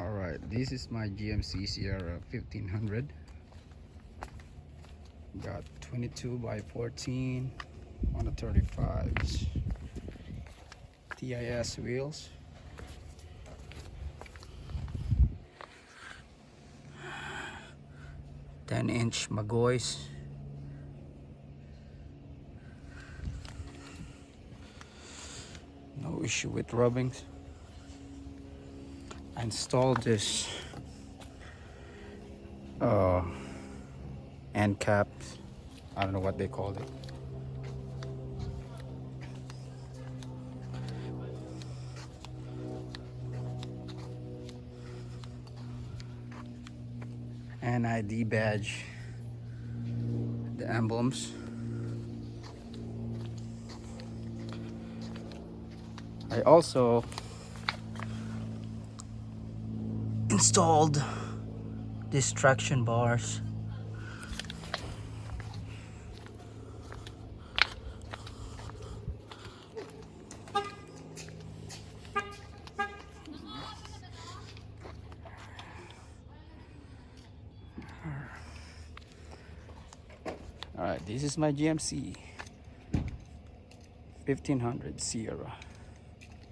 Alright, this is my GMC Sierra 1500. Got 22 by 14 on the 35s. TIS wheels. "10" Mcgaughys. No issue with rubbings. I installed this end caps. I don't know what they called it. And ID badge, the emblems. I also installed these traction bars. Alright, this is my GMC 1500 Sierra.